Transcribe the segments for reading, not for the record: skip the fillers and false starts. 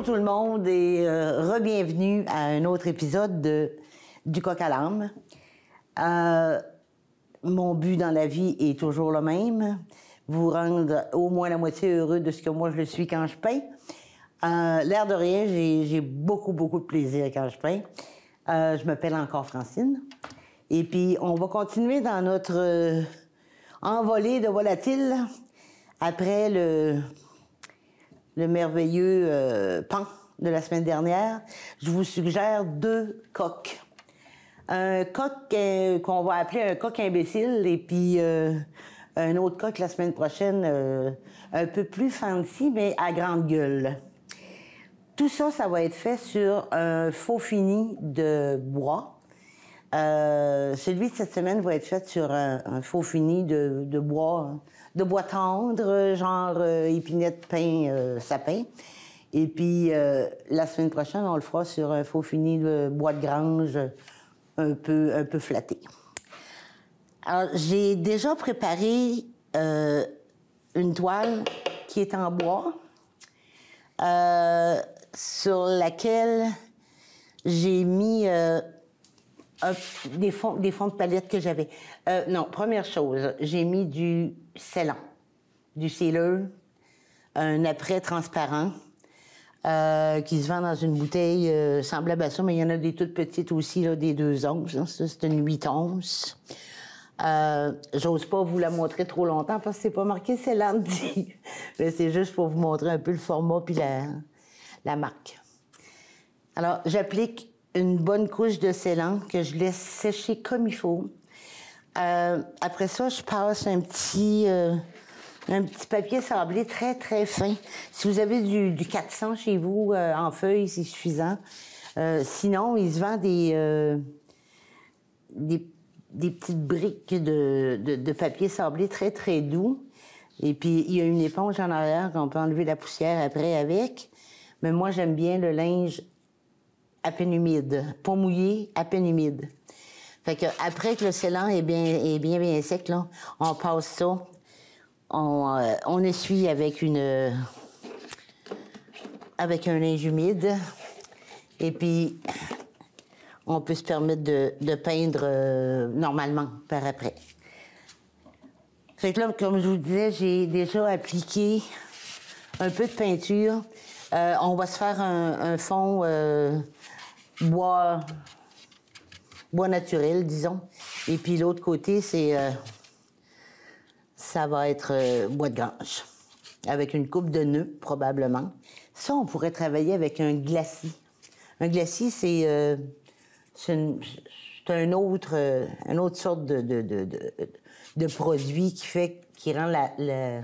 Bonjour tout le monde et re-bienvenue à un autre épisode du Coq à l'âme. Mon but dans la vie est toujours le même, vous rendre au moins la moitié heureux de ce que moi je le suis quand je peins. L'air de rien, j'ai beaucoup de plaisir quand je peins. Je m'appelle encore Francine. Et puis, on va continuer dans notre envolée de volatiles après le merveilleux pan de la semaine dernière. Je vous suggère 2 coqs. Un coq qu'on va appeler un coq imbécile et puis un autre coq la semaine prochaine un peu plus fancy, mais à grande gueule. Tout ça, ça va être fait sur un faux fini de bois. Celui de cette semaine va être fait sur un faux fini de bois tendre, genre épinette, pin, sapin. Et puis, la semaine prochaine, on le fera sur un faux fini de bois de grange un peu flatté. Alors, j'ai déjà préparé une toile qui est en bois, sur laquelle j'ai mis des fonds de palette que j'avais. Non, première chose, j'ai mis du scellant, du sealer, un après transparent qui se vend dans une bouteille semblable à ça, mais il y en a des toutes petites aussi, là, des 2 onces. Hein, ça, c'est une 8 onces. J'ose pas vous la montrer trop longtemps parce que c'est pas marqué scellant dessus. Mais c'est juste pour vous montrer un peu le format puis la marque. Alors, j'applique une bonne couche de scellant que je laisse sécher comme il faut. Après ça, je passe un petit papier sablé très fin. Si vous avez du 400 chez vous en feuilles, c'est suffisant. Sinon, il se vend des petites briques de papier sablé très doux. Et puis, il y a une éponge en arrière qu'on peut enlever la poussière après avec. Mais moi, j'aime bien le linge à peine humide. Pas mouillé, à peine humide. Fait que après que le scellant est bien sec, là, on passe ça. On essuie avec un linge humide. Et puis, on peut se permettre de peindre normalement par après. Fait que là, comme je vous disais, j'ai déjà appliqué un peu de peinture. On va se faire un fond bois naturel, disons. Et puis l'autre côté, ça va être bois de grange, avec une coupe de nœuds, probablement. Ça, on pourrait travailler avec un glacis. Un glacis, c'est une autre sorte de produit qui rend la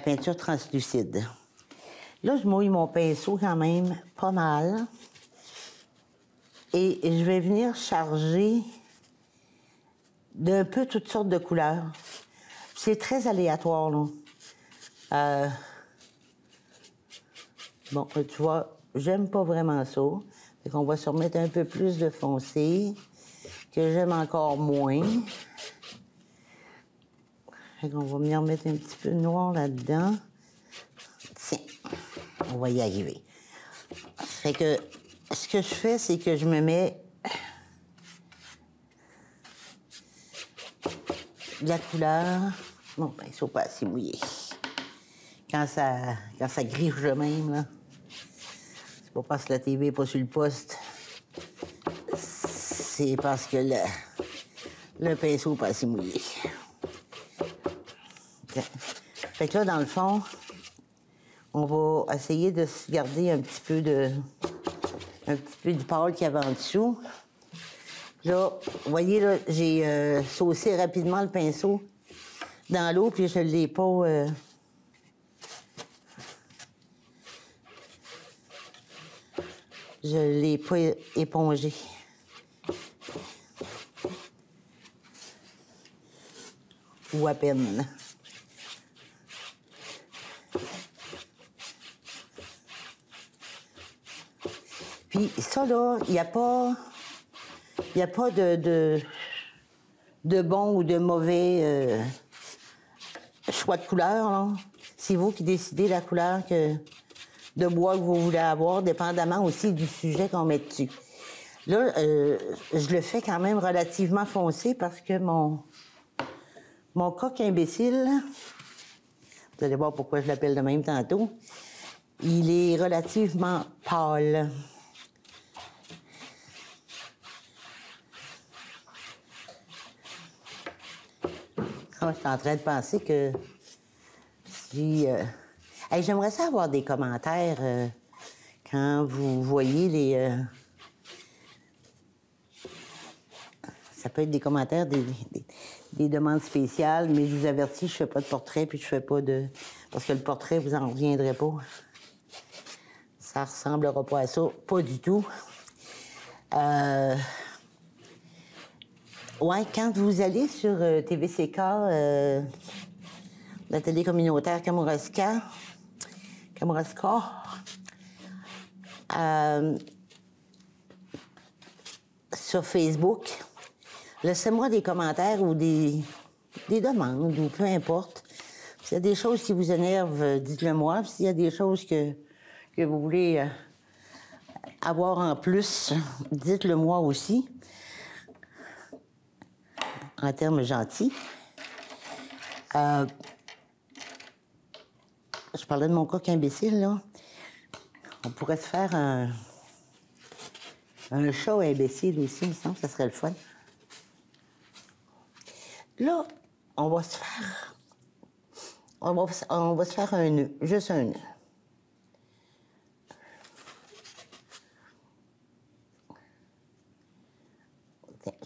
peinture translucide. Là, je mouille mon pinceau quand même pas mal. Et je vais venir charger d'un peu toutes sortes de couleurs. C'est très aléatoire, là. Bon, tu vois, j'aime pas vraiment ça. Fait qu'on va se remettre un peu plus de foncé, que j'aime encore moins. Fait qu'on va venir mettre un petit peu de noir là-dedans. Tiens, on va y arriver. Fait que, ce que je fais, c'est que je me mets de la couleur. Bon, ben, il ne faut pas assez mouiller. Quand ça griffe de même, là, c'est pas parce que la TV n'est pas sur le poste. C'est parce que le pinceau n'est pas assez mouillé. Fait que là, dans le fond, on va essayer de se garder un petit peu du pâle qu'il y avait en dessous. Là, vous voyez, là, j'ai saucé rapidement le pinceau dans l'eau, puis je ne l'ai pas... je ne l'ai pas épongé. Ou à peine. Puis ça, là, il n'y a pas de bon ou de mauvais choix de couleur, là. C'est vous qui décidez la couleur de bois que vous voulez avoir, dépendamment aussi du sujet qu'on met dessus. Là, je le fais quand même relativement foncé parce que mon coq imbécile, vous allez voir pourquoi je l'appelle de même tantôt, il est relativement pâle. Je suis en train de penser que si... hey, j'aimerais ça avoir des commentaires quand vous voyez les... ça peut être des commentaires, des demandes spéciales, mais je vous avertis, je fais pas de portrait, puis je fais pas de... Parce que le portrait, vous en reviendrez pas. Ça ressemblera pas à ça, pas du tout. Ouais, quand vous allez sur TVCK, la télé communautaire Kamouraska, sur Facebook, laissez-moi des commentaires ou des demandes, ou peu importe. S'il y a des choses qui vous énervent, dites-le moi. S'il y a des choses que vous voulez avoir en plus, dites-le moi aussi. En termes gentils. Je parlais de mon coq imbécile, là. On pourrait se faire un chat imbécile aussi, il me semble que ça serait le fun. Là, on va se faire un nœud, juste un nœud.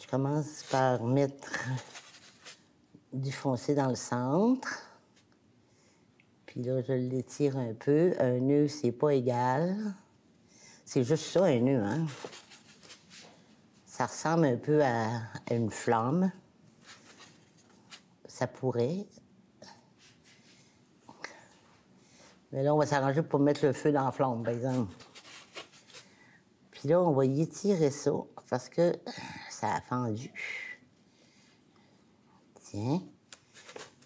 Je commence par mettre du foncé dans le centre. Puis là, je l'étire un peu. Un nœud, c'est pas égal. C'est juste ça, un nœud, hein? Ça ressemble un peu à une flamme. Ça pourrait. Mais là, on va s'arranger pour mettre le feu dans la flamme, par exemple. Puis là, on va y étirer ça parce que ça a fendu. Tiens.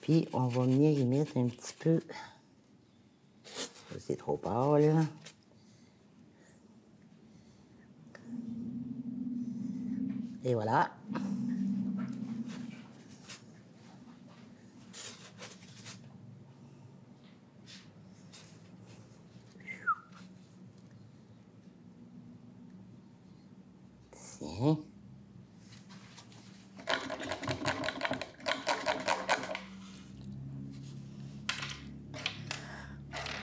Puis, on va venir y mettre un petit peu... C'est trop pâle, là. Et voilà. Tiens.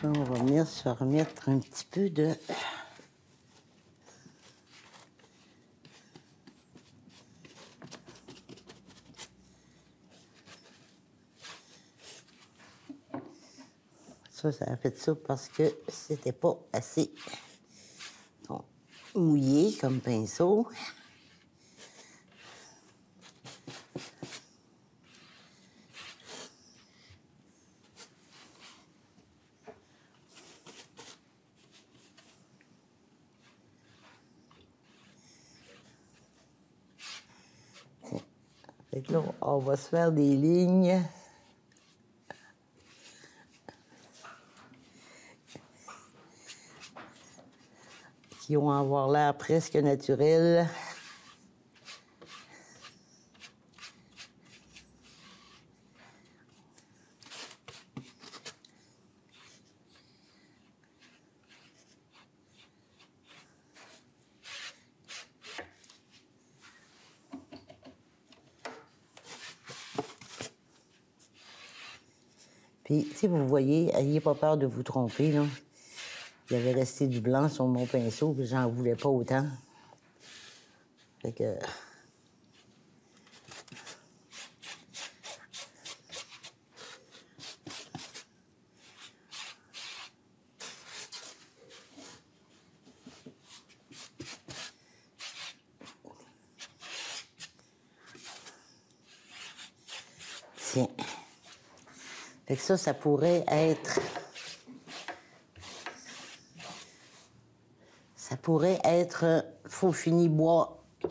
Là, on va venir se remettre un petit peu de... Ça a fait ça parce que c'était pas assez mouillé comme pinceau. Fait que là, on va se faire des lignes. Qui vont avoir l'air presque naturel. Puis, si vous voyez, n'ayez pas peur de vous tromper, là. Il y avait resté du blanc sur mon pinceau, puis j'en voulais pas autant. Fait que... Tiens. Fait que ça pourrait être... Ça pourrait être faux fini bois. On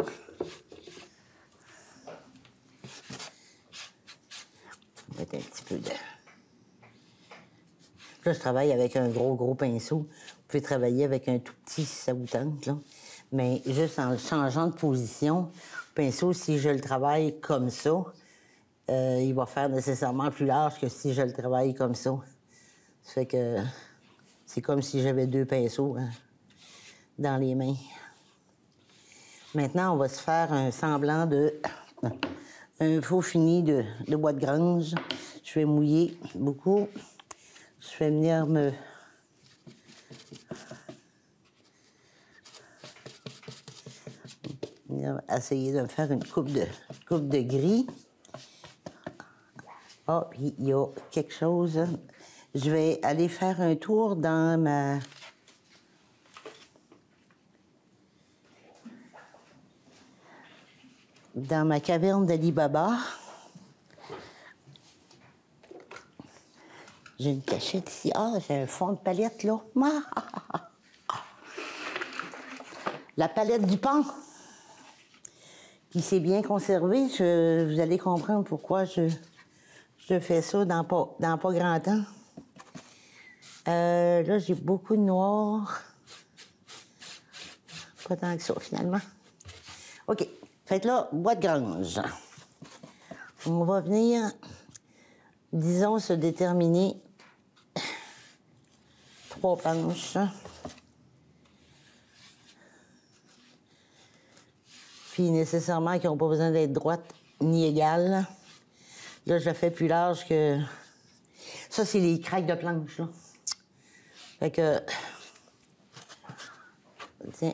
va mettre un petit peu de Là, je travaille avec un gros pinceau. Vous pouvez travailler avec un tout petit si ça vous tente, là. Mais juste en changeant de position, le pinceau, si je le travaille comme ça, il va faire nécessairement plus large que si je le travaille comme ça. Ça fait que c'est comme si j'avais 2 pinceaux hein, dans les mains. Maintenant, on va se faire un semblant de... un faux fini de bois de grange. Je vais mouiller beaucoup. Je vais venir me... essayer de me faire une coupe de gris. Ah, puis il y a quelque chose. Je vais aller faire un tour dans ma caverne d'Ali Baba. J'ai une cachette ici. Ah, j'ai un fond de palette, là. La palette du pan, qui s'est bien conservée. Vous allez comprendre pourquoi je fais ça dans pas grand temps. Là, j'ai beaucoup de noir. Pas tant que ça, finalement. OK. Fait là, bois de grange. On va venir, disons, se déterminer 3 planches. Puis nécessairement qui n'ont pas besoin d'être droites ni égales. Là, je la fais plus large que... Ça, c'est les craques de planche, là. Fait que... Tiens.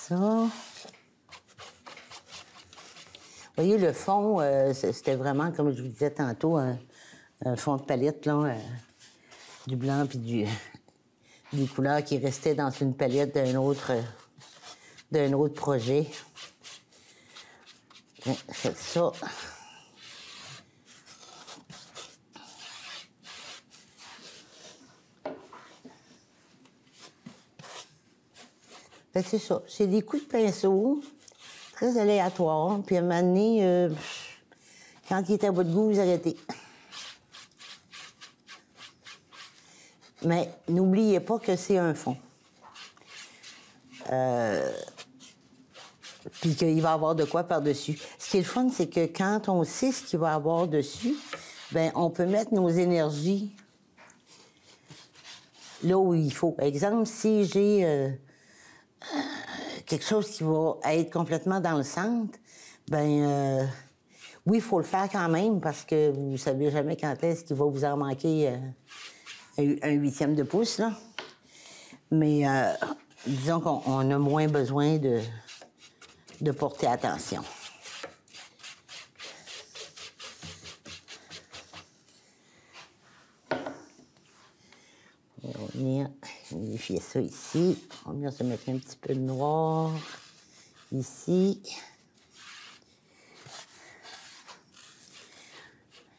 Ça. Vous voyez, le fond, c'était vraiment, comme je vous disais tantôt, un fond de palette, là, du blanc puis des couleurs qui restaient dans une palette d'un autre projet. Fait ça. Fait que c'est ça. C'est des coups de pinceau très aléatoires. Puis à un moment donné, quand il est à votre goût, vous arrêtez. Mais n'oubliez pas que c'est un fond. Puis qu'il va y avoir de quoi par-dessus. Ce qui est le fun, c'est que quand on sait ce qu'il va y avoir dessus, bien, on peut mettre nos énergies là où il faut. Par exemple, si j'ai quelque chose qui va être complètement dans le centre, bien, oui, il faut le faire quand même parce que vous ne savez jamais quand est-ce qu'il va vous en manquer un 1/8 de pouce, là. Mais disons qu'on a moins besoin de porter attention. On va venir vérifier ça ici. On va venir se mettre un petit peu de noir ici.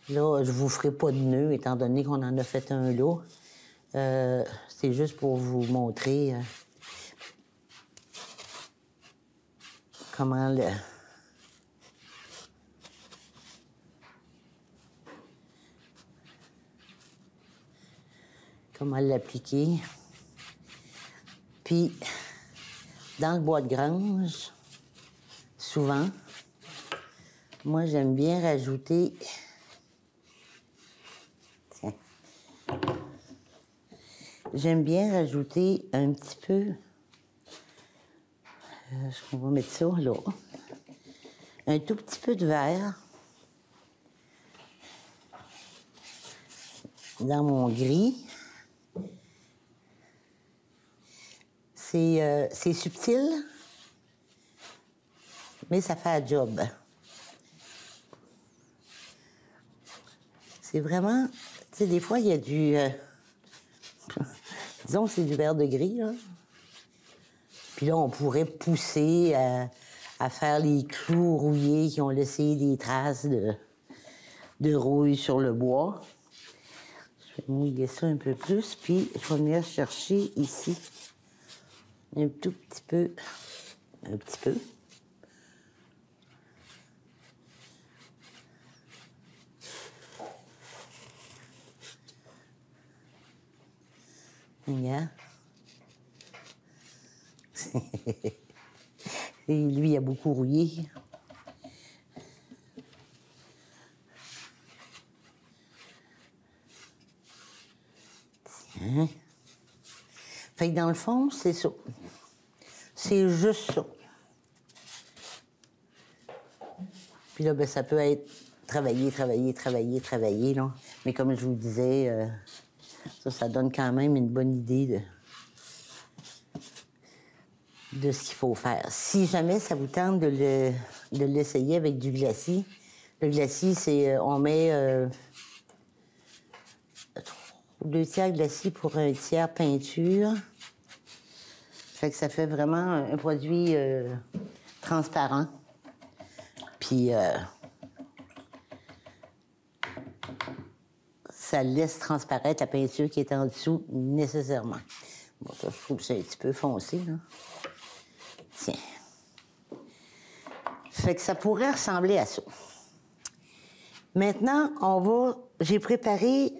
Là, je ne vous ferai pas de nœud, étant donné qu'on en a fait un là. C'est juste pour vous montrer comment l'appliquer. Puis, dans le bois de grange, souvent, moi, j'aime bien rajouter... Tiens. J'aime bien rajouter un petit peu... on va mettre ça là. Un tout petit peu de vert dans mon gris. C'est subtil, mais ça fait un job. C'est vraiment... Tu sais, des fois, il y a du... disons que c'est du vert de gris, là. Puis là, on pourrait pousser à faire les clous rouillés qui ont laissé des traces de rouille sur le bois. Je vais mouiller ça un peu plus, puis je vais venir chercher ici un tout petit peu. Un petit peu. Regarde. Et lui, il a beaucoup rouillé. Tiens. Fait que dans le fond, c'est ça. C'est juste ça. Puis là, ben, ça peut être travailler, là. Mais comme je vous disais, ça donne quand même une bonne idée de ce qu'il faut faire. Si jamais ça vous tente de l'essayer avec du glacis, le glacis, c'est, on met 2 tiers glacis pour 1 tiers peinture. Fait que ça fait vraiment un produit transparent. Puis ça laisse transparaître la peinture qui est en dessous nécessairement. Bon, ça, je trouve que c'est un petit peu foncé, là. Tiens. Fait que ça pourrait ressembler à ça. Maintenant, j'ai préparé...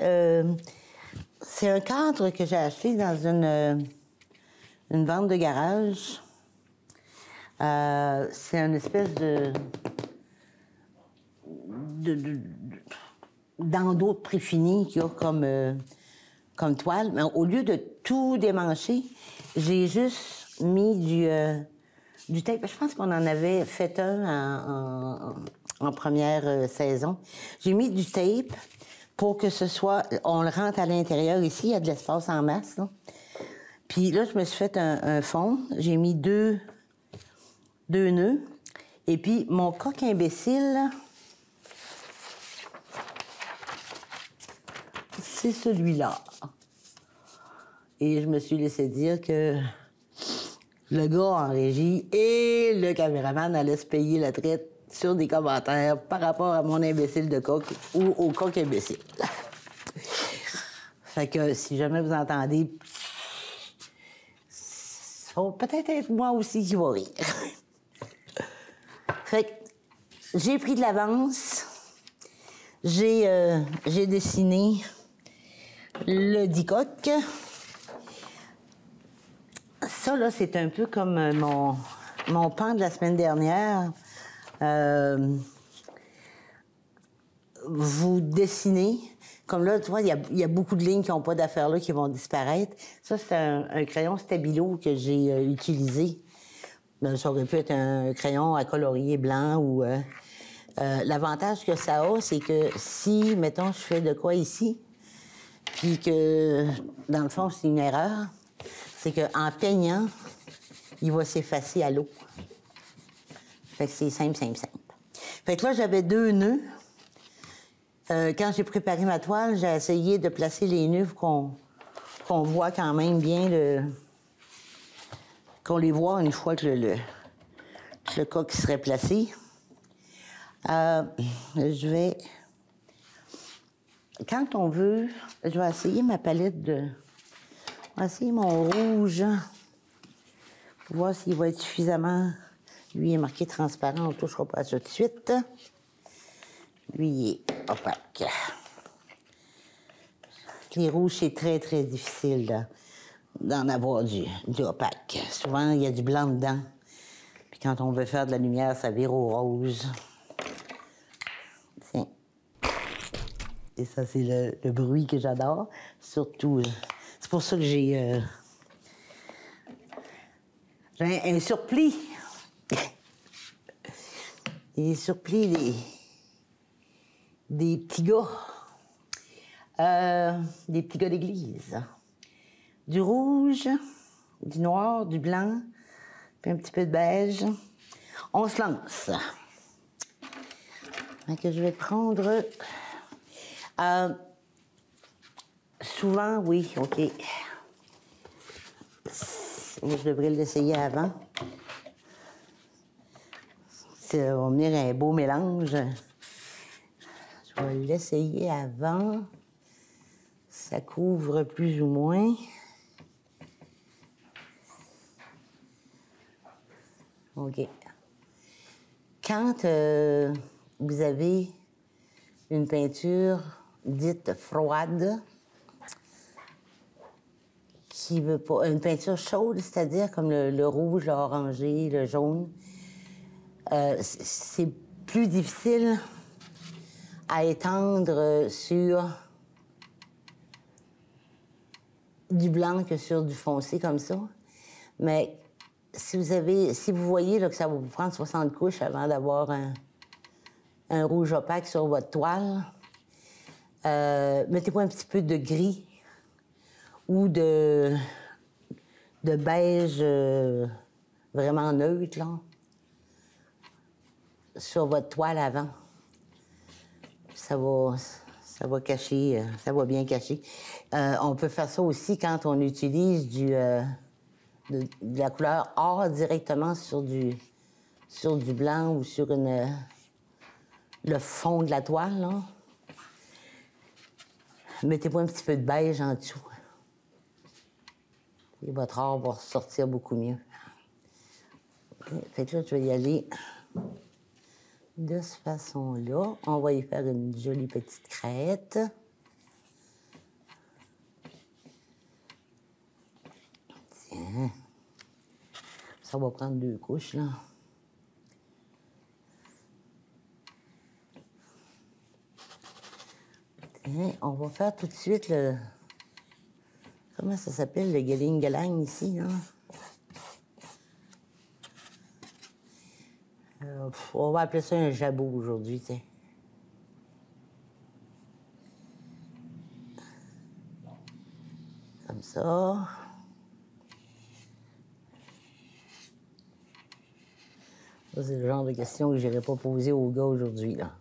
c'est un cadre que j'ai acheté dans une vente de garage. C'est une espèce d'endos préfini qu'il y a comme toile. Mais au lieu de tout démancher, j'ai juste mis du tape. Je pense qu'on en avait fait un en première saison. J'ai mis du tape pour que ce soit... On le rentre à l'intérieur ici, il y a de l'espace en masse, là. Puis là, je me suis fait un fond. J'ai mis deux nœuds. Et puis, mon coq imbécile, c'est celui-là. Et je me suis laissé dire que le gars en régie et le caméraman allaient se payer la traite sur des commentaires par rapport à mon imbécile de coq ou au coq imbécile. Fait que si jamais vous entendez, ça va peut-être être moi aussi qui va rire. Fait que j'ai pris de l'avance, j'ai dessiné le dit coq. Ça, là, c'est un peu comme mon pan de la semaine dernière. Vous dessinez. Comme là, tu vois, il y a beaucoup de lignes qui n'ont pas d'affaires là, qui vont disparaître. Ça, c'est un crayon Stabilo que j'ai utilisé. Ça aurait pu être un crayon à colorier blanc ou... l'avantage que ça a, c'est que si, mettons, je fais de quoi ici, puis que, dans le fond, c'est une erreur, c'est qu'en peignant, il va s'effacer à l'eau. Fait que c'est simple. Fait que là, j'avais 2 nœuds. Quand j'ai préparé ma toile, j'ai essayé de placer les nœuds qu'on voit quand même bien qu'on les voit une fois que le coq serait placé. Je vais... Quand on veut... Je vais essayer ma palette de... Je vais essayer mon rouge pour voir s'il va être suffisamment... Lui, il est marqué transparent, on ne touchera pas à ça tout de suite. Lui, il est opaque. Les rouges, c'est très, très difficile d'en avoir du opaque. Souvent, il y a du blanc dedans. Puis quand on veut faire de la lumière, ça vire au rose. Tiens. Et ça, c'est le bruit que j'adore. Surtout, c'est pour ça que j'ai un surplis. Et surplis des petits gars. Des petits gars d'église. Du rouge, du noir, du blanc, puis un petit peu de beige. On se lance. Donc, je vais prendre... souvent, oui, OK. Je devrais l'essayer avant. Ça va venir un beau mélange. Je vais l'essayer avant. Ça couvre plus ou moins. OK. Quand vous avez une peinture dite froide, qui veut pas. Une peinture chaude, c'est-à-dire comme le rouge, l'orangé, le jaune, c'est plus difficile à étendre sur du blanc que sur du foncé comme ça. Mais si vous voyez là, que ça va vous prendre 60 couches avant d'avoir un rouge opaque sur votre toile, mettez-vous un petit peu de gris ou de beige vraiment neutre, là, sur votre toile avant. Ça va cacher, ça va bien cacher. On peut faire ça aussi quand on utilise de la couleur or directement sur du blanc ou sur le fond de la toile, là. Mettez-vous un petit peu de beige en dessous. Et votre or va ressortir beaucoup mieux. Okay. Fait que là, je vais y aller de cette façon-là. On va y faire une jolie petite crête. Tiens. Ça va prendre 2 couches, là. Tiens, on va faire tout de suite le... Comment ça s'appelle, le galing-galang ici, là? On va appeler ça un jabot aujourd'hui, tiens. Comme ça. Ça, c'est le genre de questions que je n'irai pas poser aux gars aujourd'hui, là.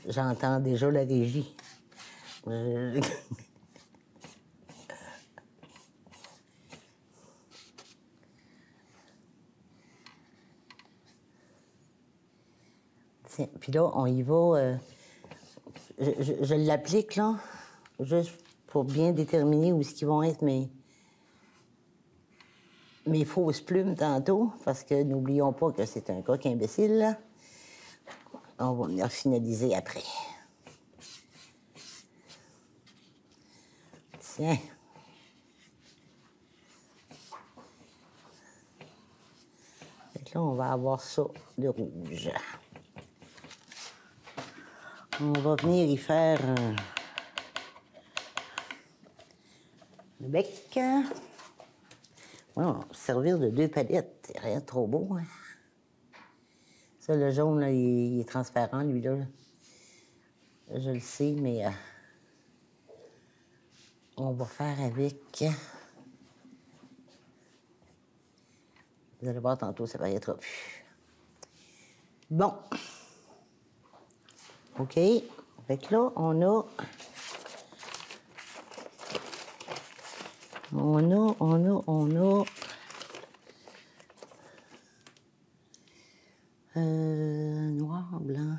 J'entends déjà la régie. Tiens, puis là, on y va. Je l'applique, là, juste pour bien déterminer où est-ce qu'ils vont être mes fausses plumes tantôt, parce que n'oublions pas que c'est un coq imbécile, là. On va venir finaliser après. Tiens. Fait que là, on va avoir ça de rouge. On va venir y faire le bec. Ouais, on va servir de 2 palettes. C'est rien de trop beau, hein? Ça, le jaune, là, il est transparent, lui, là. Je le sais, mais on va faire avec... Vous allez voir tantôt, ça paraîtra plus. Bon. OK. Fait que là, on a... Noir, blanc.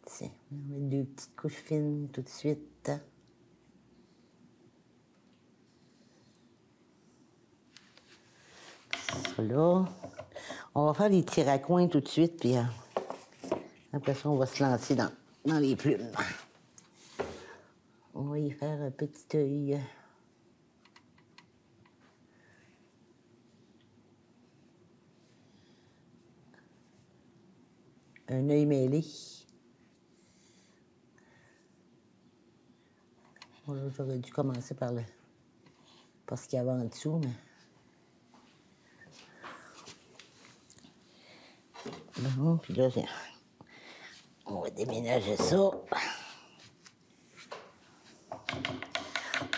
Tiens, on va mettre 2 petites couches fines tout de suite. Ça là. On va faire les tirs à coin tout de suite, puis après ça, on va se lancer dans les plumes. On va y faire un petit œil. Un œil mêlé. Bon, j'aurais dû commencer par ce qu'il y avait en dessous, mais... Bon, puis là, on va déménager ça.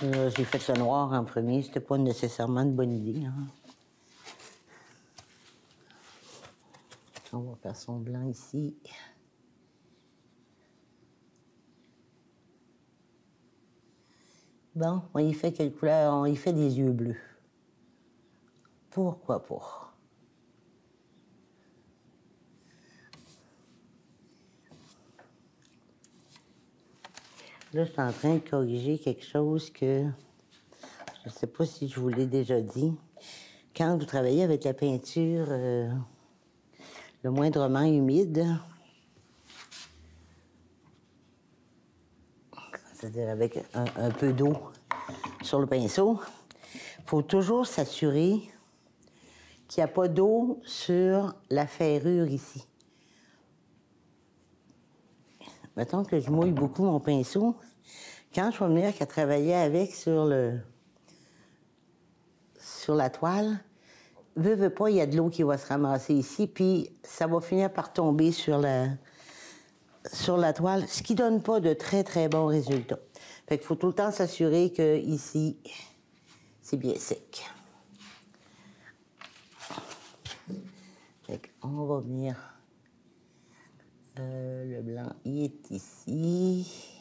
J'ai fait le noir en premier, c'était pas nécessairement une bonne idée, hein. On va faire son blanc ici. Bon, on y fait quelle couleur? On y fait des yeux bleus. Pourquoi pas? Là, je suis en train de corriger quelque chose que je ne sais pas si je vous l'ai déjà dit. Quand vous travaillez avec la peinture le moindrement humide, c'est-à-dire avec un peu d'eau sur le pinceau, il faut toujours s'assurer qu'il n'y a pas d'eau sur la ferrure ici. Mettons que je mouille beaucoup mon pinceau. Quand je vais venir qu'à travailler avec sur la toile, veux pas, il y a de l'eau qui va se ramasser ici, puis ça va finir par tomber sur la toile, ce qui donne pas de très, très bons résultats. Fait qu'il faut tout le temps s'assurer que ici, c'est bien sec. Fait qu'on va venir... le blanc, il est ici.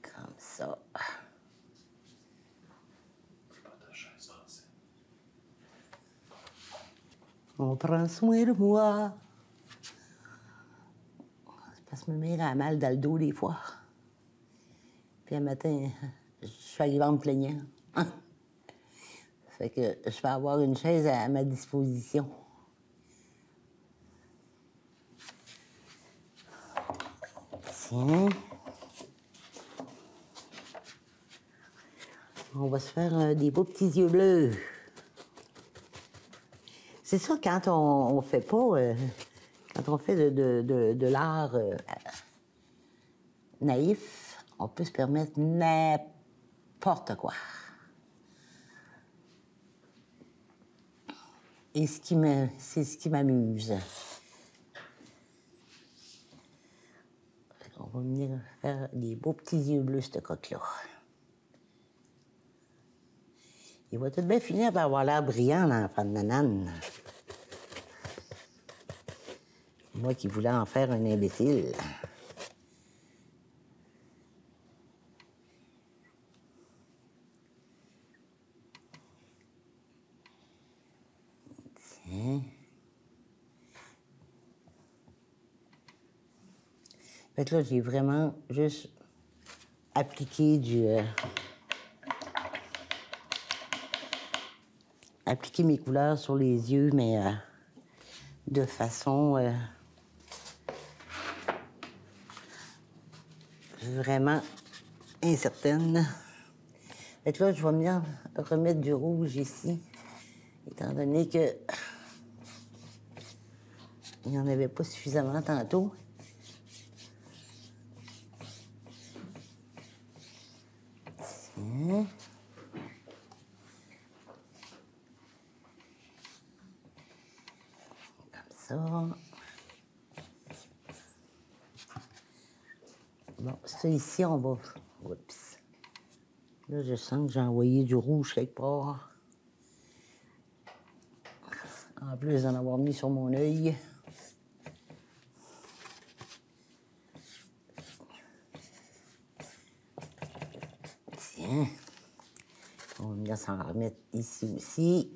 Comme ça. On prend soin de moi. C'est parce que ma mère a mal dans le dos des fois. Puis un matin, je suis arrivée en me plaignant. Fait que je vais avoir une chaise à ma disposition. Tiens. On va se faire des beaux petits yeux bleus. C'est ça, quand on fait pas... quand on fait de l'art naïf, on peut se permettre n'importe quoi. Et c'est ce qui m'amuse. On va venir faire des beaux petits yeux bleus, ce coq-là. Il va tout bien finir par avoir l'air brillant, l'enfant de nanane. Moi qui voulais en faire un imbécile. Tiens. Fait que là, j'ai vraiment juste appliqué appliquer mes couleurs sur les yeux, mais de façon vraiment incertaine. Fait que là, je vais venir remettre du rouge ici, étant donné que il n'y en avait pas suffisamment tantôt. Tiens. Ça. Bon, ça ici, on va... Oups. Là, je sens que j'ai envoyé du rouge quelque part. En plus d'en avoir mis sur mon œil. Tiens. On va venir s'en remettre ici aussi.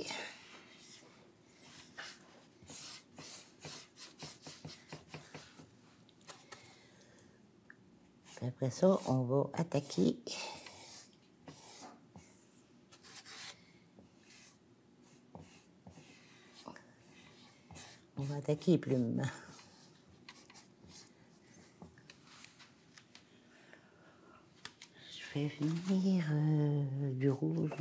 Puis après ça, on va attaquer. On va attaquer les plumes. Je vais venir du rouge,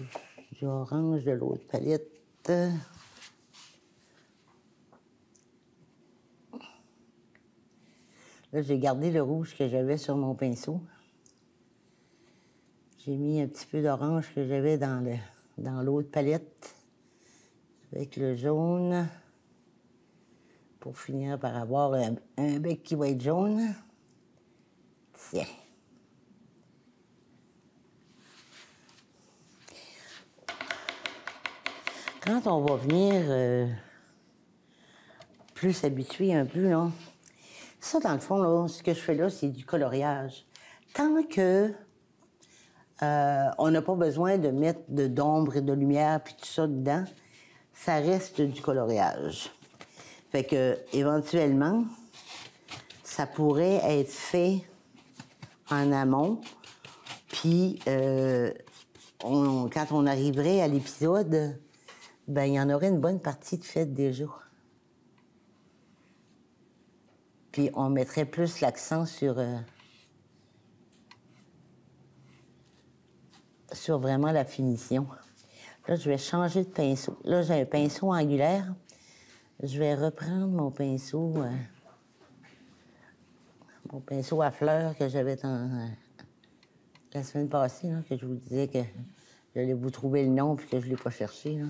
du orange de l'autre palette. Là, j'ai gardé le rouge que j'avais sur mon pinceau. J'ai mis un petit peu d'orange que j'avais dans l'autre palette avec le jaune pour finir par avoir un bec qui va être jaune. Tiens. Quand on va venir plus s'habituer un peu, là, ça, dans le fond, là, ce que je fais là, c'est du coloriage. Tant que On n'a pas besoin de mettre d'ombre et de lumière puis tout ça dedans. Ça reste du coloriage. Fait que, éventuellement, ça pourrait être fait en amont. Puis, quand on arriverait à l'épisode, ben il y en aurait une bonne partie de faite déjà. Puis, on mettrait plus l'accent sur vraiment la finition. Là, je vais changer de pinceau. Là, j'ai un pinceau angulaire. Je vais reprendre mon pinceau à fleurs que j'avais la semaine passée, là, que je vous disais que j'allais vous trouver le nom puis que je ne l'ai pas cherché. Là.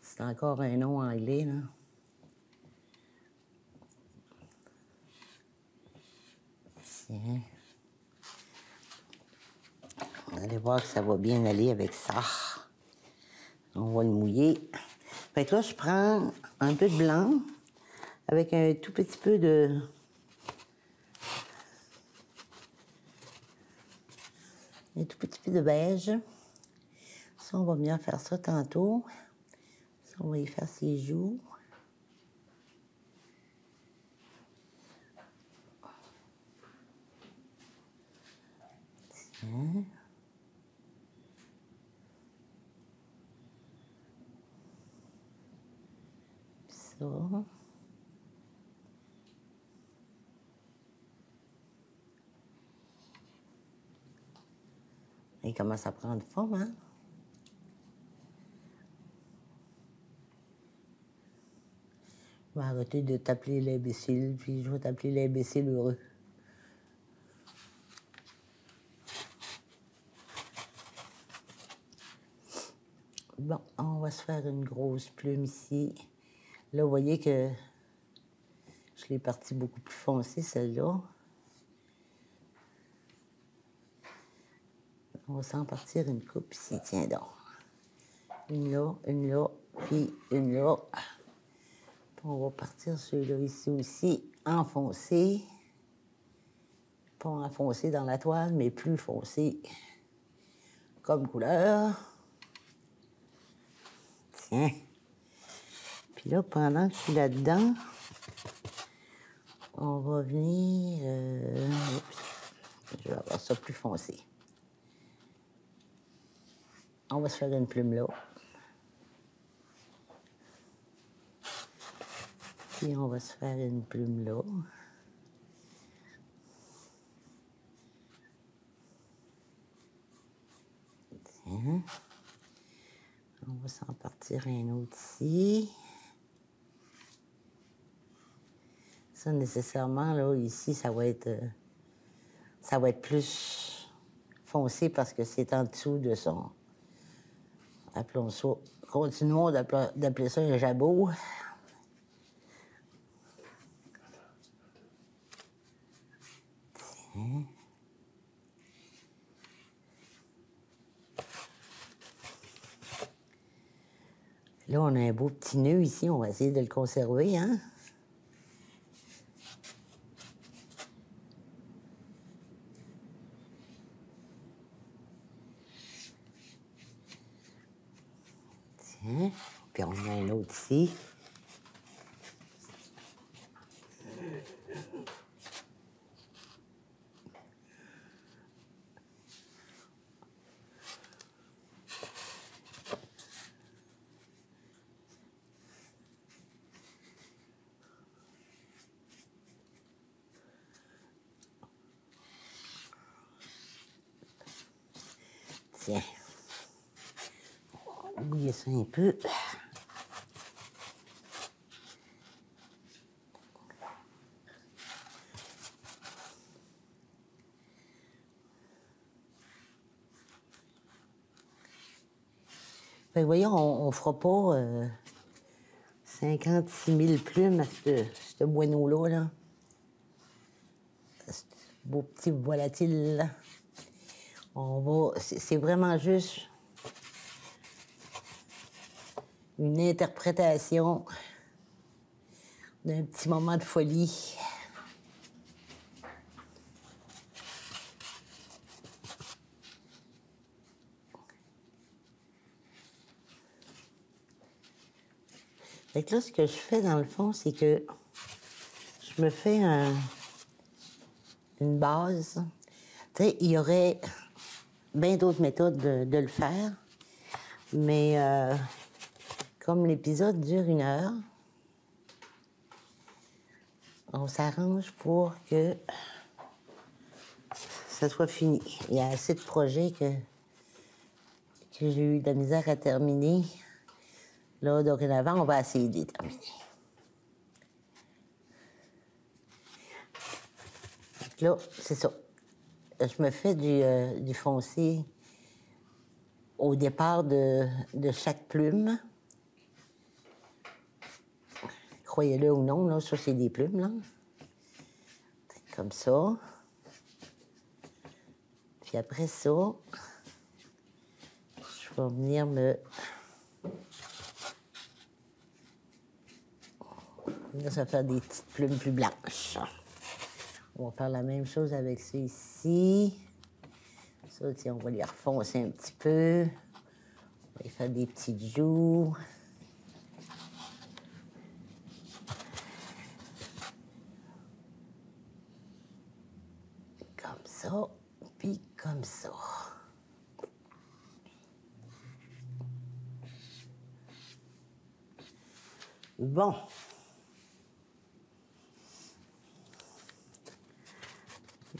C'est encore un nom anglais. Là. Tiens. Vous allez voir que ça va bien aller avec ça. On va le mouiller. Fait que là, je prends un peu de blanc avec un tout petit peu de... un tout petit peu de beige. Ça, on va bien faire ça tantôt. Ça, on va y faire ses joues. Tiens. Ça. Il commence à prendre forme, hein? Je vais arrêter de t'appeler l'imbécile, puis je vais t'appeler l'imbécile heureux. Bon, on va se faire une grosse plume ici. Là, vous voyez que je l'ai partie beaucoup plus foncée, celle-là. On va s'en partir une coupe ici, tiens donc. Une là, puis une là. Puis on va partir celui-là ici aussi, enfoncé. Pas enfoncé dans la toile, mais plus foncé comme couleur. Tiens. Puis là, pendant que je suis là-dedans, on va venir... je vais avoir ça plus foncé. On va se faire une plume là. Puis on va se faire une plume là. Tiens. On va s'en partir un autre ici. Ça, nécessairement, là, ici, ça va être plus foncé parce que c'est en dessous de son... Appelons ça... Continuons d'appeler ça un jabot. Tiens. Là, on a un beau petit nœud ici. On va essayer de le conserver, hein? Tiens. Puis on a un autre ici. Tiens. On va oublier ça un peu. Fait que voyons, on ne fera pas 56 000 plumes à ce moineau-là. Là. Ce beau petit volatile. Là. On va... C'est vraiment juste une interprétation d'un petit moment de folie. Fait que là, ce que je fais, dans le fond, c'est que je me fais une base. Tu sais, il y aurait bien d'autres méthodes de le faire, mais comme l'épisode dure 1 heure, on s'arrange pour que ça soit fini. Il y a assez de projets que j'ai eu de la misère à terminer. Là, dorénavant, on va essayer de les terminer. Là, c'est ça. Je me fais du foncé au départ de chaque plume. Croyez-le ou non, là, ça, c'est des plumes, là. Comme ça. Puis après ça, je vais venir me... Là, ça va faire des petites plumes plus blanches. On va faire la même chose avec ça ici. Ça, tiens, on va les refoncer un petit peu. On va y faire des petites joues. Comme ça, puis comme ça. Bon.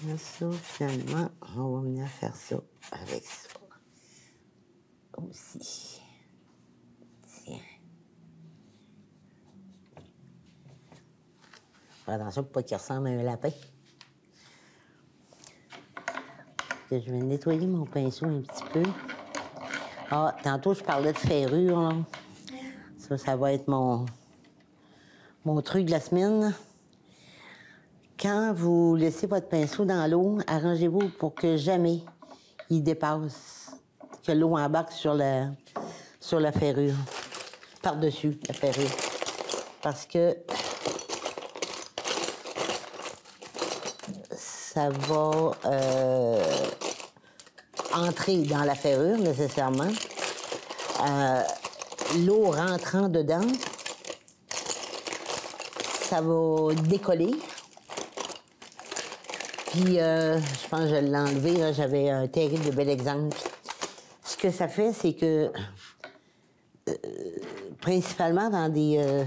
Là, ça, finalement, on va venir faire ça avec ça. Aussi. Tiens. Faire attention pour pas qu'il ressemble à un lapin. Je vais nettoyer mon pinceau un petit peu. Ah, tantôt, je parlais de ferrure, là. Ça va être mon truc de la semaine. Quand vous laissez votre pinceau dans l'eau, arrangez-vous pour que jamais il dépasse, que l'eau embarque sur la ferrure, par-dessus la ferrure. Parce que ça va entrer dans la ferrure, nécessairement. L'eau rentrant dedans, ça va décoller. Puis, je pense que je l'ai enlevé, là, j'avais un terrible bel exemple. Ce que ça fait, c'est que, principalement dans des...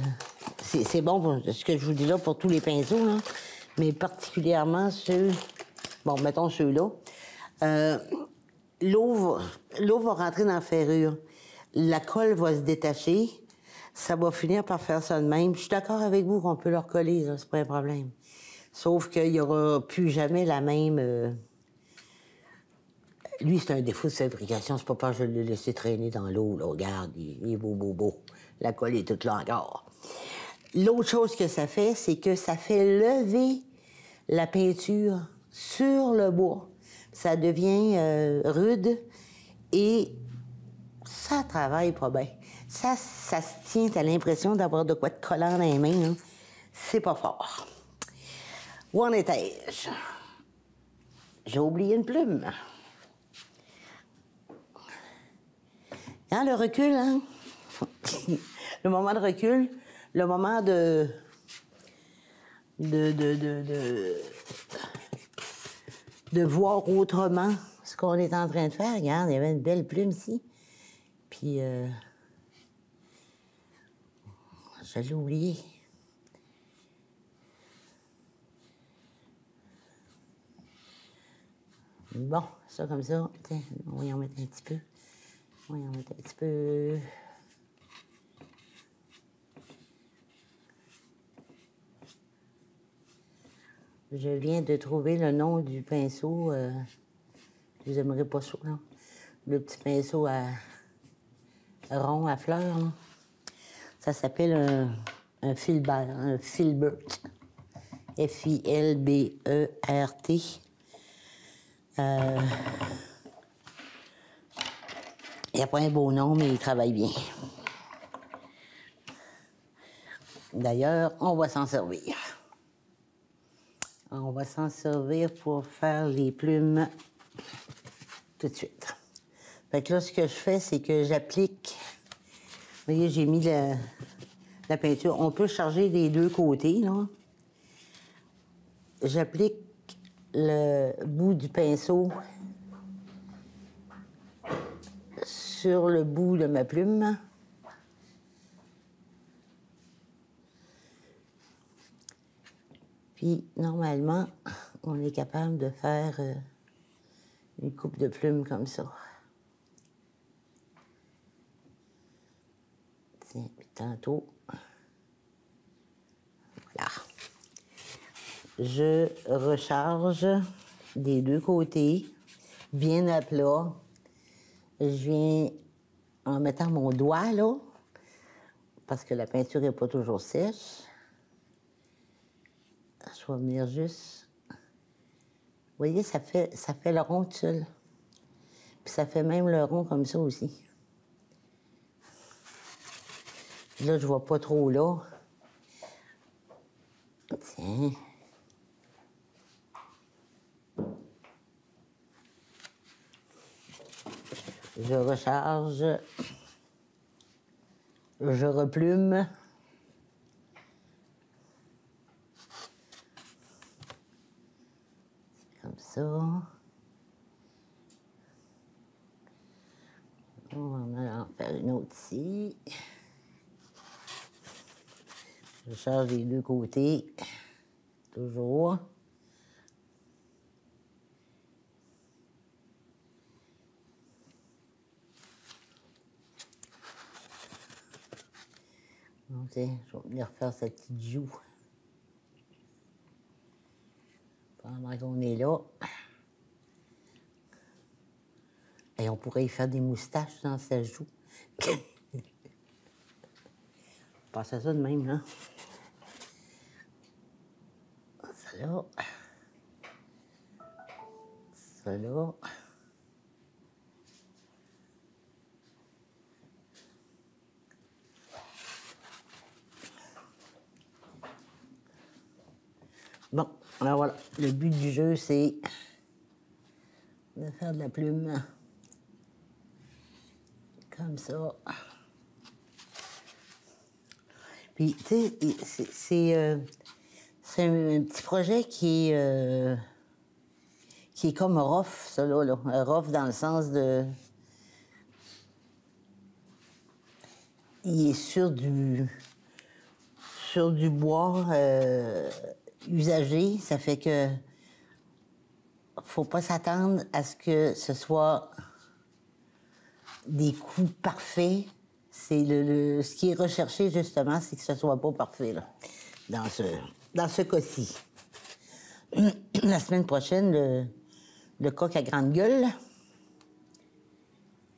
c'est bon, pour, ce que je vous dis là, pour tous les pinceaux, là, mais particulièrement ceux... Bon, mettons ceux-là. L'eau va rentrer dans la ferrure. La colle va se détacher. Ça va finir par faire ça de même. Je suis d'accord avec vous qu'on peut le recoller, là, c'est pas un problème. Sauf qu'il n'y aura plus jamais la même... Lui, c'est un défaut de fabrication. C'est pas parce que je l'ai laissé traîner dans l'eau. Là, regarde, il est beau. La colle est toute là encore. L'autre chose que ça fait, c'est que ça fait lever la peinture sur le bois. Ça devient rude et ça travaille pas bien. Ça se tient, t'as l'impression d'avoir de quoi de collant dans les mains. Hein. C'est pas fort. Où en étais-je? J'ai oublié une plume. Hein, le recul, hein? Le moment de recul, le moment de voir autrement ce qu'on est en train de faire. Regarde, il y avait une belle plume ici. Puis, je l'ai oublié. Bon, ça comme ça. Tiens, on va y en mettre un petit peu. Je viens de trouver le nom du pinceau. Vous n'aimerez pas ça, là. Le petit pinceau rond à fleurs, là. Ça s'appelle un filbert, un filbert. F-I-L-B-E-R-T. Il n'y a pas un beau nom, mais il travaille bien. D'ailleurs, on va s'en servir. On va s'en servir pour faire les plumes tout de suite. Fait que là, ce que je fais, c'est que j'applique... Vous voyez, j'ai mis la peinture. On peut charger des deux côtés, là. J'applique le bout du pinceau sur le bout de ma plume. Puis, normalement, on est capable de faire une coupe de plumes comme ça. Tiens, puis tantôt, voilà. Je recharge des deux côtés, bien à plat. Je viens en mettant mon doigt, là, parce que la peinture n'est pas toujours sèche. Je vais venir juste... Vous voyez, ça fait le rond tout seul. Puis ça fait même le rond comme ça aussi. Là, je vois pas trop là. Tiens. Je recharge. Je replume. Comme ça. On va en faire une autre ici. Je charge les deux côtés. Toujours. Ok, je vais venir faire cette petite joue. Pendant qu'on est là. Et on pourrait y faire des moustaches dans sa joue. Passe à ça de même, là. Ça là. Ça là. Bon, alors voilà. Le but du jeu, c'est de faire de la plume. Comme ça. Puis, tu sais, c'est un petit projet qui est comme rough, ça là. Rough dans le sens de... Il est sur du bois usagé. Ça fait que faut pas s'attendre à ce que ce soit des coups parfaits. C'est ce qui est recherché, justement, c'est que ce soit pas parfait, là, dans ce cas-ci. La semaine prochaine, le coq à grande gueule,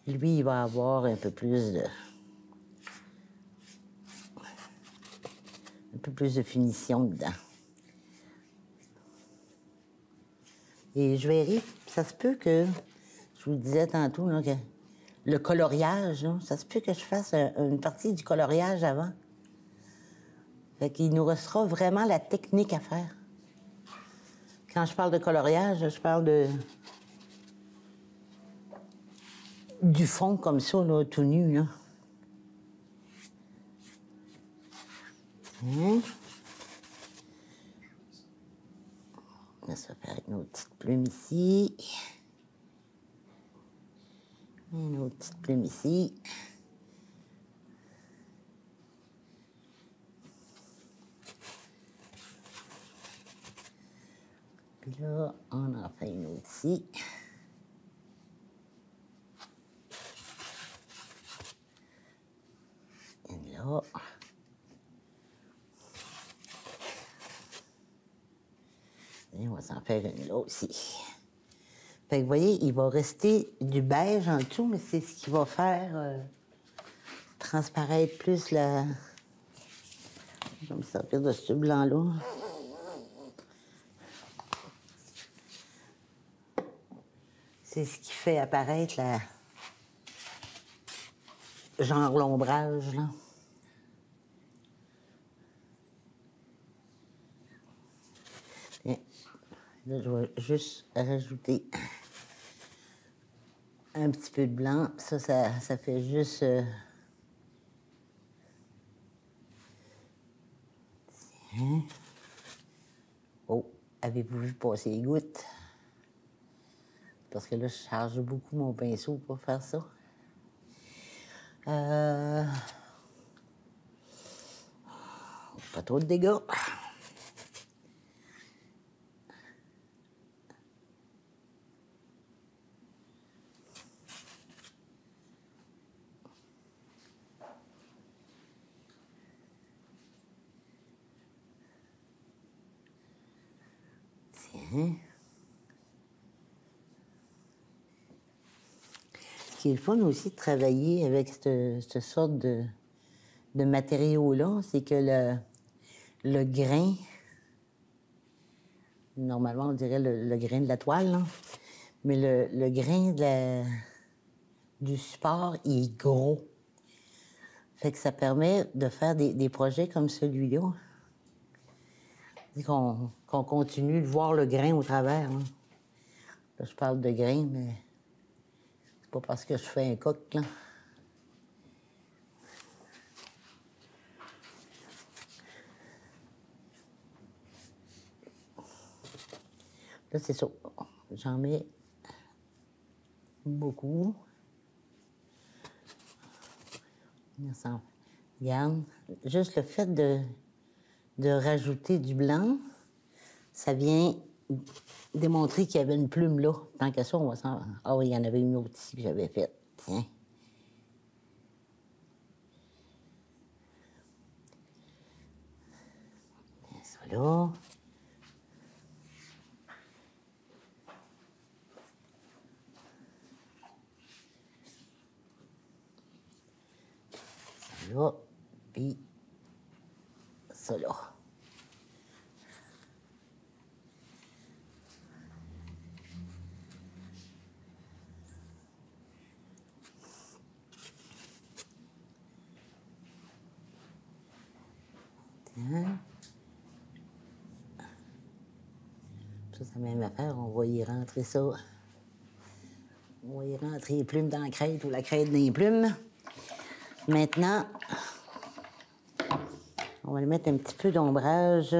lui, il va avoir un peu plus de finition dedans. Et je verrai, ça se peut que, je vous le disais tantôt, là, que le coloriage, là, ça se peut que je fasse une partie du coloriage avant. Fait qu'il nous restera vraiment la technique à faire. Quand je parle de coloriage, je parle du fond comme ça, là, tout nu, là. Ça va faire une autre petite plume ici. Une autre petite plume ici. Puis là, on en fait une autre ici. Une là. Et on va s'en faire une là aussi. Fait que vous voyez, il va rester du beige en dessous, mais c'est ce qui va faire transparaître plus la... Je vais me servir de ce blanc-là. C'est ce qui fait apparaître la... genre l'ombrage, là. Et là, je vais juste rajouter un petit peu de blanc. Ça fait juste Hein? Oh, avez-vous vu passer les gouttes? Parce que là, je charge beaucoup mon pinceau pour faire ça. Pas trop de dégâts. Tiens. Ce qui est le fun aussi de travailler avec cette sorte de matériaux-là, c'est que le grain, normalement on dirait le grain de la toile, là, mais le grain du support, il est gros. Fait que ça permet de faire des projets comme celui-là. Qu'on continue de voir le grain au travers. Hein. Là, je parle de grain, mais c'est pas parce que je fais un coq, là. Là, c'est ça. J'en mets beaucoup. Regarde, juste le fait de rajouter du blanc, ça vient démontrer qu'il y avait une plume là. Tant qu'à ça, on va s'en... Ah oui, il y en avait une autre ici que j'avais faite. Tiens. Et ça là. Ça là. Puis ça là. Tiens. Ça, c'est la même affaire. On va y rentrer ça. On va y rentrer les plumes dans la crête ou la crête dans les plumes. Maintenant, on va lui mettre un petit peu d'ombrage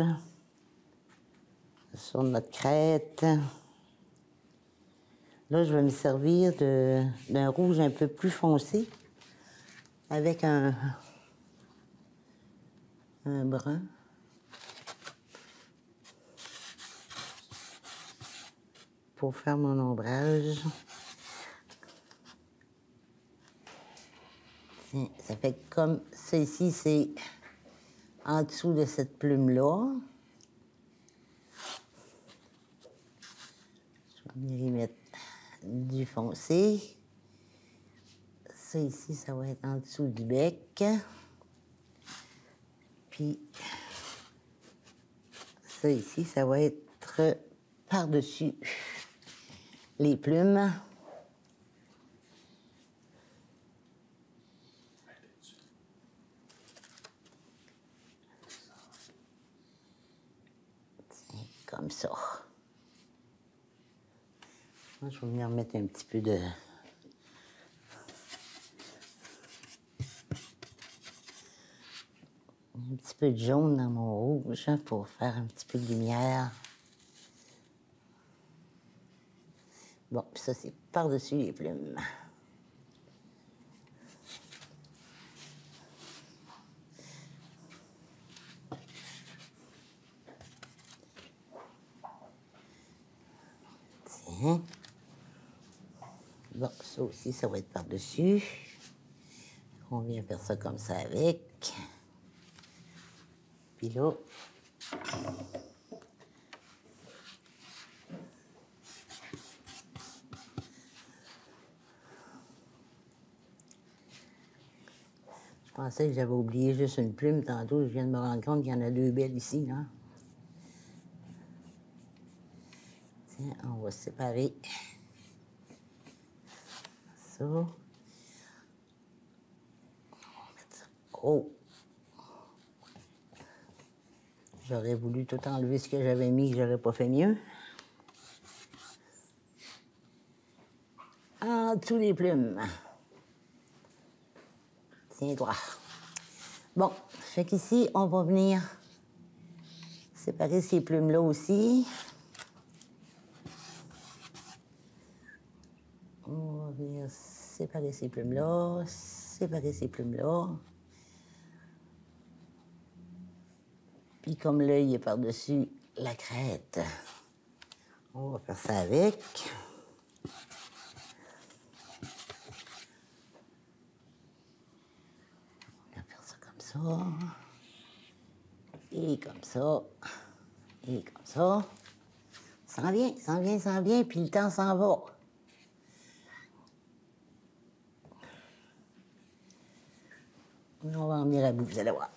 sur notre crête. Là, je vais me servir d'un rouge un peu plus foncé avec un brun. Pour faire mon ombrage. Tiens, ça fait comme ça ici, c'est en dessous de cette plume-là. Je vais venir y mettre du foncé. Ça ici, ça va être en dessous du bec. Puis ça ici, ça va être par-dessus les plumes. Tiens, comme ça. Moi, je vais venir mettre un petit peu de... Un petit peu de jaune dans mon rouge pour faire un petit peu de lumière. Bon, puis ça, c'est par-dessus les plumes. Tiens. Bon, ça aussi, ça va être par-dessus. On vient faire ça comme ça avec. Puis là... Je pensais que j'avais oublié juste une plume tantôt. Je viens de me rendre compte qu'il y en a deux belles ici, là. Tiens, on va séparer ça. On va mettre ça. Oh! J'aurais voulu tout enlever ce que j'avais mis, que j'aurais pas fait mieux. En dessous des plumes. Tiens-toi. Bon, fait qu'ici, on va venir séparer ces plumes-là aussi. On va venir séparer ces plumes-là, séparer ces plumes-là. Puis comme l'œil est par-dessus la crête, on va faire ça avec. On va faire ça comme ça. Et comme ça. Et comme ça. Ça s'en vient, ça s'en vient, ça s'en vient, puis le temps s'en va. On va en venir à bout, vous allez voir.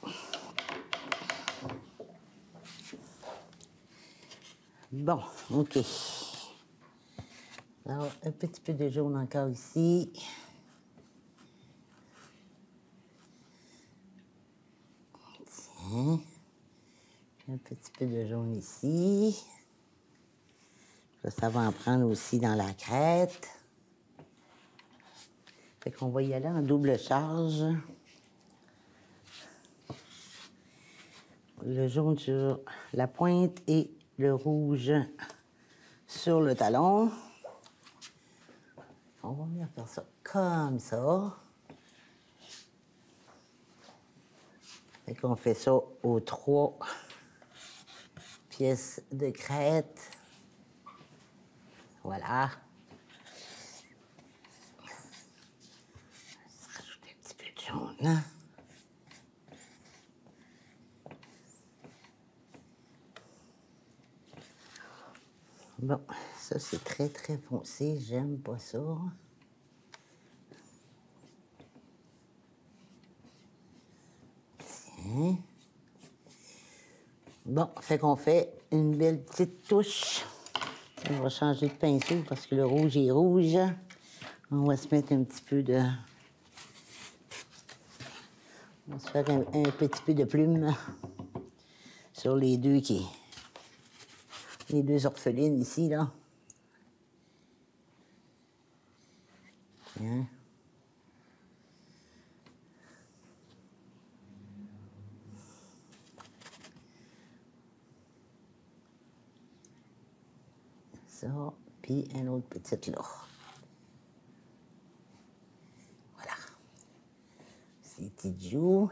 Bon, OK. Alors, un petit peu de jaune encore ici. Tiens. Un petit peu de jaune ici. Ça va en prendre aussi dans la crête. Fait qu'on va y aller en double charge. Le jaune sur la pointe et le rouge sur le talon. On va venir faire ça comme ça. Fait qu'on fait ça aux 3 pièces de crête. Voilà. Je vais rajouter un petit peu de jaune. Bon, ça c'est très très foncé, j'aime pas ça. Tiens. Bon, fait qu'on fait une belle petite touche. On va changer de pinceau parce que le rouge est rouge. On va se mettre un petit peu de... On va se faire un petit peu de plume sur les deux les deux orphelines ici, là. Tiens. Ça, puis un autre petite là. Voilà. Ces petites joues.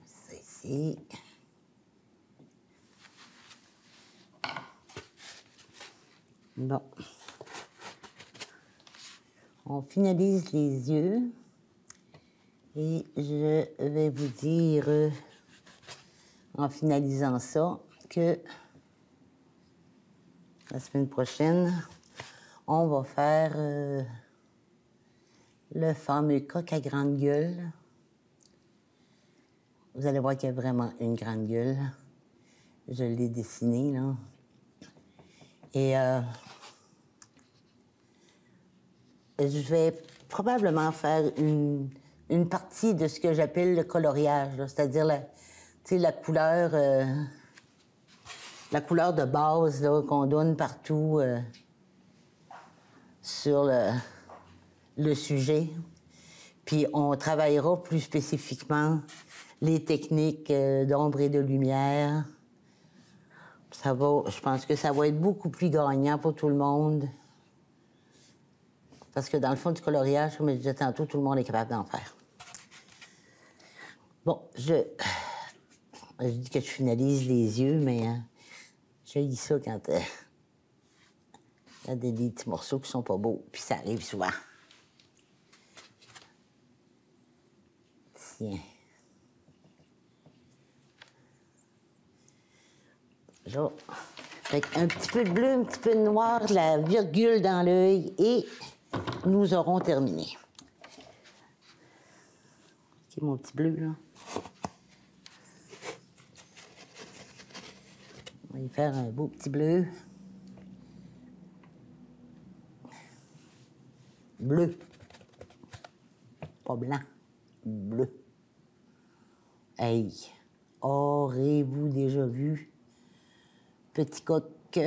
Ça ici. Bon. On finalise les yeux. Et je vais vous dire, en finalisant ça, que la semaine prochaine, on va faire le fameux coq à grande gueule. Vous allez voir qu'il y a vraiment une grande gueule. Je l'ai dessiné, là. Et je vais probablement faire une partie de ce que j'appelle le coloriage, c'est-à-dire la couleur de base qu'on donne partout sur le sujet. Puis on travaillera plus spécifiquement les techniques d'ombre et de lumière. Je pense que ça va être beaucoup plus gagnant pour tout le monde. Parce que dans le fond du coloriage, comme je disais tantôt, tout le monde est capable d'en faire. Bon, je dis que je finalise les yeux, mais j'ai dit ça quand il y a des petits morceaux qui sont pas beaux, puis ça arrive souvent. Tiens. Là, avec un petit peu de bleu, un petit peu de noir, la virgule dans l'œil, et nous aurons terminé. OK, mon petit bleu, là. On va y faire un beau petit bleu. Bleu. Pas blanc. Bleu. Hey! Aurez-vous déjà vu petit coq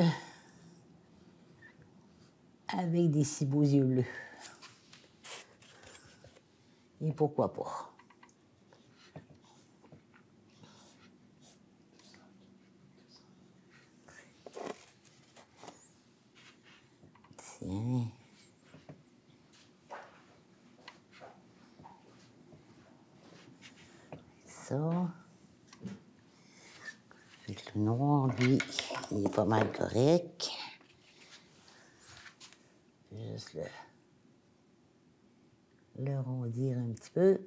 avec des si beaux yeux bleus? Et pourquoi pas? ça. Fait que le noir, lui, il est pas mal correct. Juste le rondir un petit peu.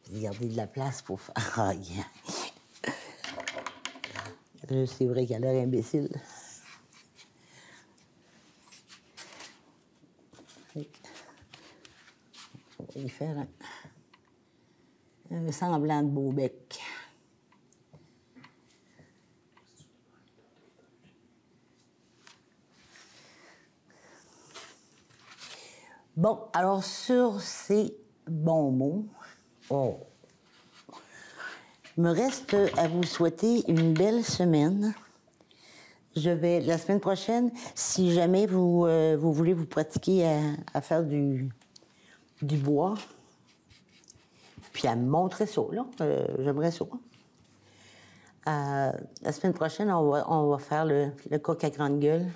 Puis garder de la place pour faire... Ah, yeah. C'est vrai qu'elle a l'air imbécile. On va y faire un semblant de beau bec. Bon, alors sur ces bons mots, il me reste à vous souhaiter une belle semaine. Je vais, la semaine prochaine, si jamais vous voulez vous pratiquer à faire du bois, puis à me montrer ça, là, j'aimerais ça. La semaine prochaine, on va faire le coq à grande gueule.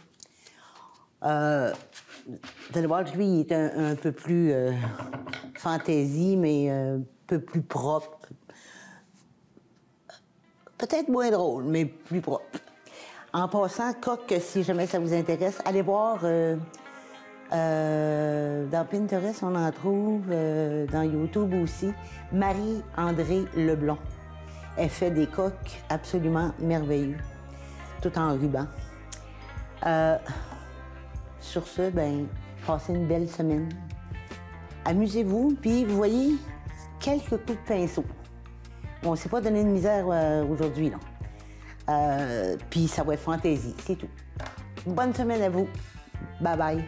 Vous allez voir que lui, il est un peu plus fantaisie, mais un peu plus propre. Peut-être moins drôle, mais plus propre. En passant, coq, si jamais ça vous intéresse, allez voir dans Pinterest, on en trouve, dans YouTube aussi, Marie-André Leblond. Elle fait des coqs absolument merveilleux, tout en ruban. Sur ce, ben, passez une belle semaine. Amusez-vous, puis vous voyez, quelques coups de pinceau. On ne s'est pas donné de misère aujourd'hui, là. Puis ça va être fantaisie, c'est tout. Bonne semaine à vous. Bye bye.